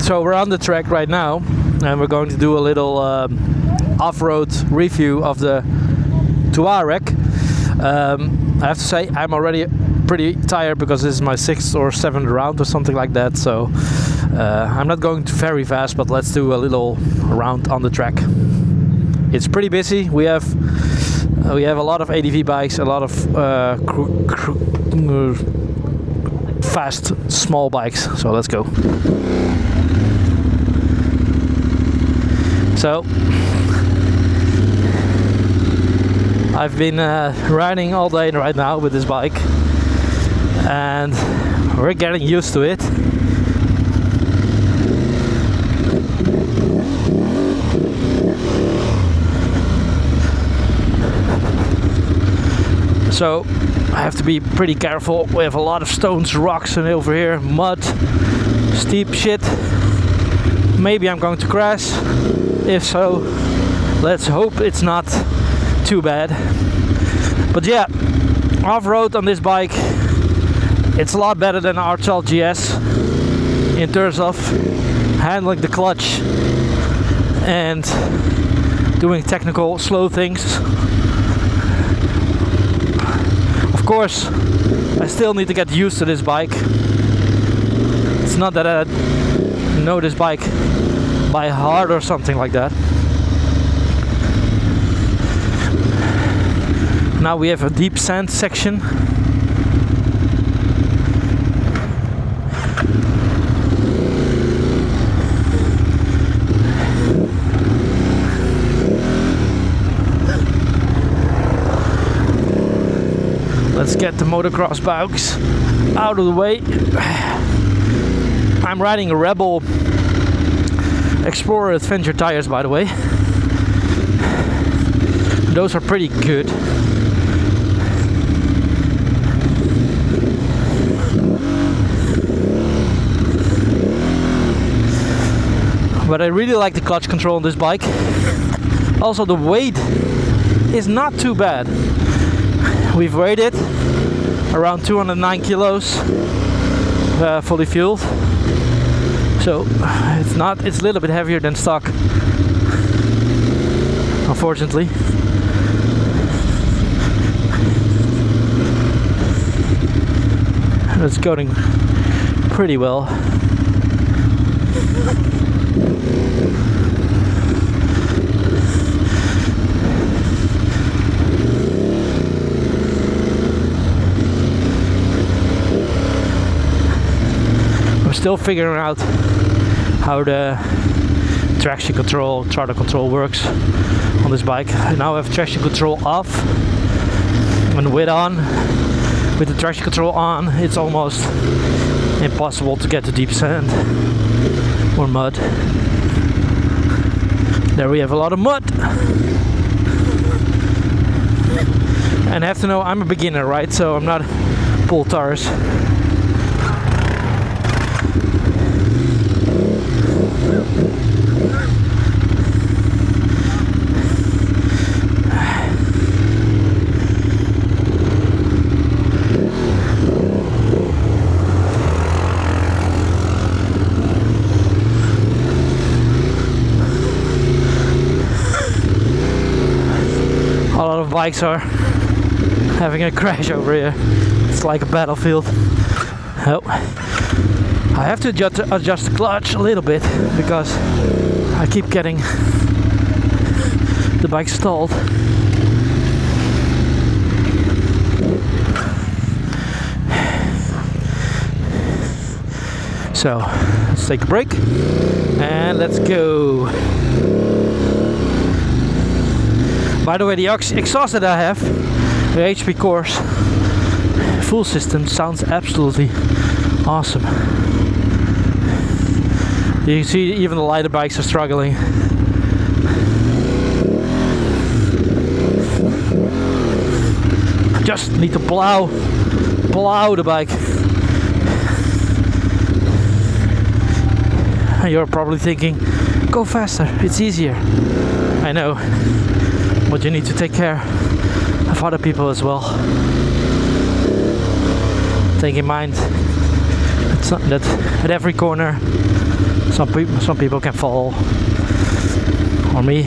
So we're on the track right now, and we're going to do a little off-road review of the Tuareg. I have to say I'm already pretty tired because this is my 6th or 7th round or something like that, so I'm not going very fast, but let's do a little round on the track. It's pretty busy. We have a lot of ADV bikes, a lot of fast small bikes, so let's go. So I've been riding all day right now with this bike, and we're getting used to it. So I have to be pretty careful. We have a lot of stones, rocks, and over here mud, steep shit. Maybe I'm going to crash. If so, let's hope it's not too bad. But yeah, off-road on this bike, it's a lot better than R12 GS in terms of handling the clutch and doing technical slow things. Of course, I still need to get used to this bike. It's not that I know this bike by heart or something like that. Now we have a deep sand section. Let's get the motocross bikes out of the way. I'm riding a Rebel Explorer Adventure tires, by the way. Those are pretty good. But I really like the clutch control on this bike. Also, the weight is not too bad. We've weighed it around 209 kilos, fully fueled. So it's a little bit heavier than stock, unfortunately. It's going pretty well. I'm still figuring out how the traction control, throttle control works on this bike. I now have traction control off and with on. With the traction control on, it's almost impossible to get to deep sand or mud. There we have a lot of mud. And I have to know I'm a beginner, right? So I'm not full tires. A lot of bikes are having a crash over here. It's like a battlefield. Oh, I have to adjust the clutch a little bit because I keep getting the bike stalled. So let's take a break and let's go. By the way, the exhaust that I have, the HP Course full system, sounds absolutely awesome. You can see even the lighter bikes are struggling. Just need to plow the bike. You're probably thinking, go faster, it's easier. I know, but you need to take care of other people as well. Take in mind it's not that at every corner Some people can fall, or me.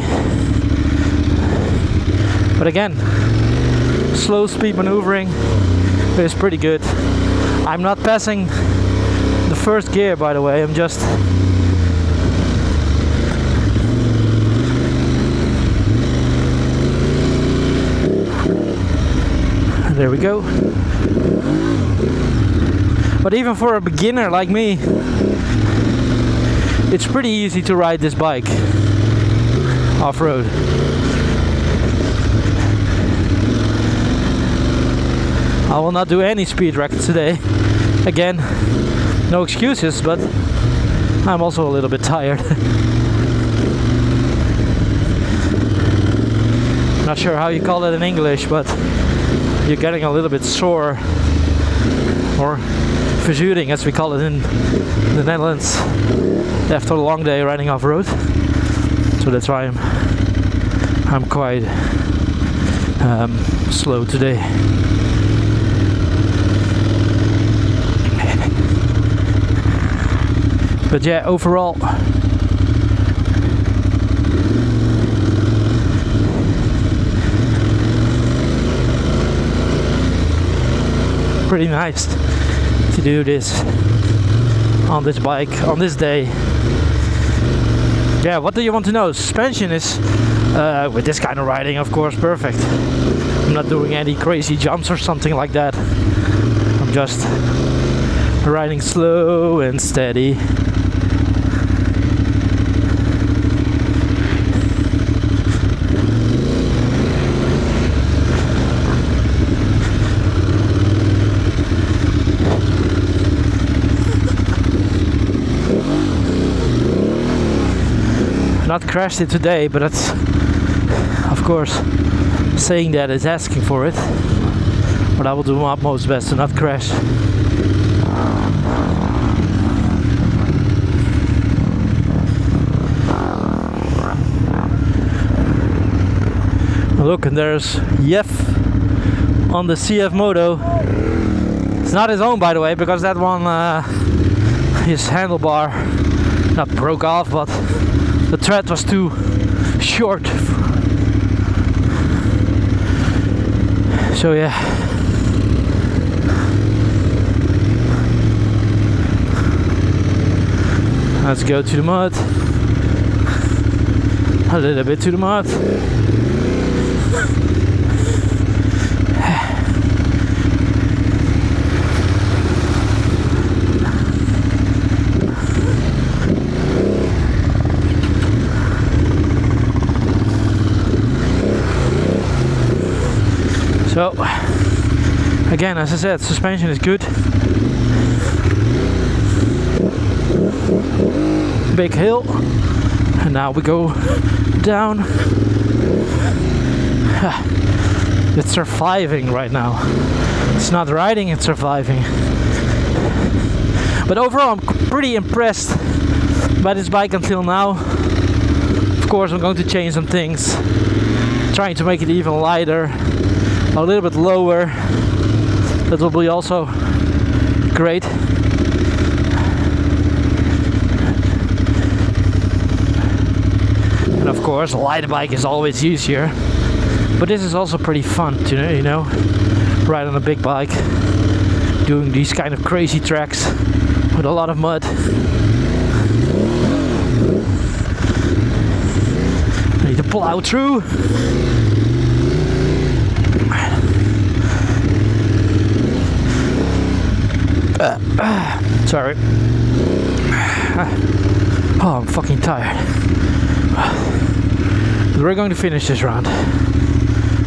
But again, slow speed maneuvering is pretty good. I'm not passing the first gear, by the way. I'm just there we go. But even for a beginner like me, it's pretty easy to ride this bike off-road. I will not do any speed records today. Again, no excuses, but I'm also a little bit tired. Not sure how you call it in English, but you're getting a little bit sore, or verzuring as we call it in the Netherlands, after a long day riding off-road. So that's why I'm quite slow today. But yeah, overall pretty nice to do this on this bike on this day. Yeah, what do you want to know? Suspension is with this kind of riding, of course, perfect. I'm not doing any crazy jumps or something like that. I'm just riding slow and steady. Not crashed it today, but that's, of course, saying that is asking for it. But I will do my utmost best to not crash. Look, and there's Jeff on the CF Moto. It's not his own, by the way, because that one, his handlebar not broke off, but the thread was too short. So yeah. Let's go to the mud. A little bit to the mud. So, again, as I said, suspension is good. Big hill, and now we go down. It's surviving right now. It's not riding, it's surviving. But overall, I'm pretty impressed by this bike until now. Of course, I'm going to change some things, trying to make it even lighter, a little bit lower. That will be also great. And of course, a light bike is always easier. But this is also pretty fun to, you know, ride on a big bike, doing these kind of crazy tracks with a lot of mud. Need to plow through. Sorry. Oh, I'm fucking tired. But we're going to finish this round.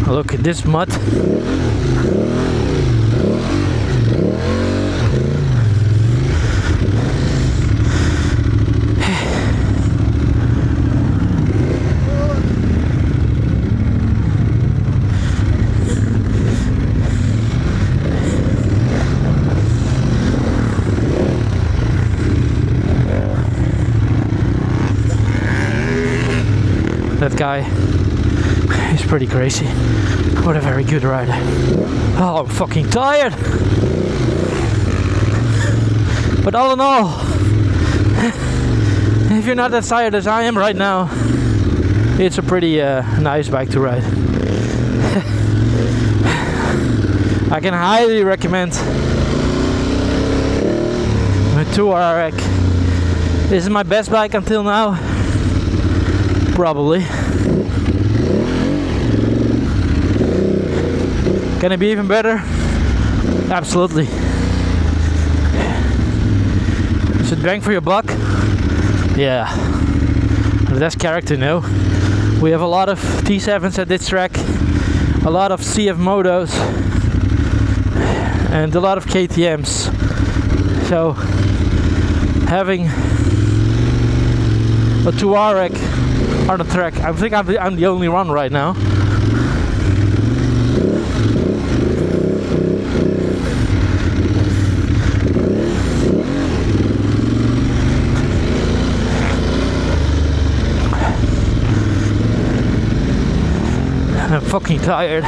Look at this mud. That guy is pretty crazy. What a very good rider. Oh, I'm fucking tired. But all in all, if you're not as tired as I am right now, it's a pretty nice bike to ride. I can highly recommend the Tuareg. This is my best bike until now, probably. Can it be even better? Absolutely. Is it bang for your buck? Yeah. That's character, no? We have a lot of T7s at this track, a lot of CF Motos, and a lot of KTMs. So having a Tuareg on the track, I think I'm the only one right now. I'm fucking tired.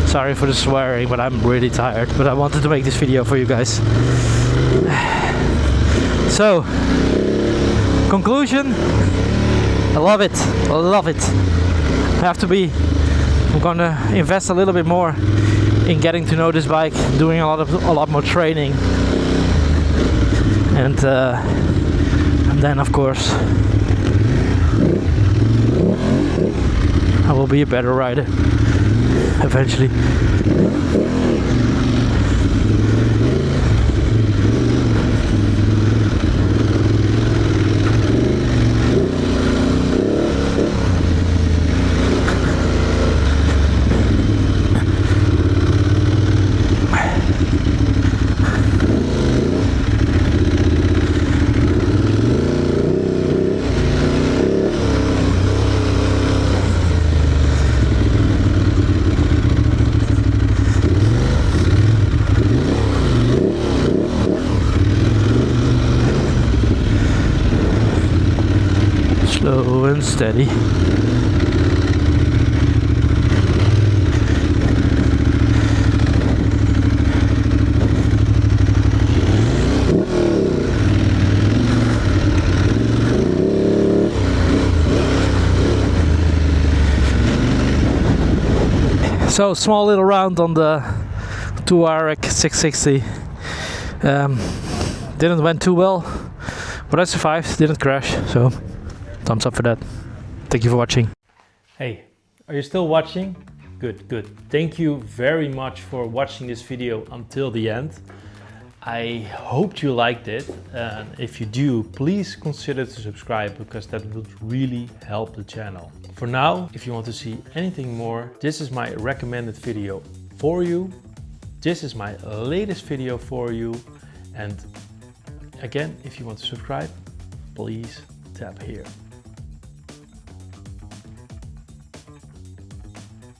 Sorry for the swearing, but I'm really tired. But I wanted to make this video for you guys. So, conclusion, I love it. I love it. I'm gonna invest a little bit more in getting to know this bike, doing a lot more training, and then of course I will be a better rider eventually. Slow and steady. So small little round on the Tuareg 660. Didn't went too well, but I survived, didn't crash, so thumbs up for that. Thank you for watching. Hey, are you still watching? Good, good. Thank you very much for watching this video until the end. I hope you liked it, and if you do, please consider to subscribe, because that would really help the channel. For now, if you want to see anything more, this is my recommended video for you. This is my latest video for you, and again, if you want to subscribe, please tap here.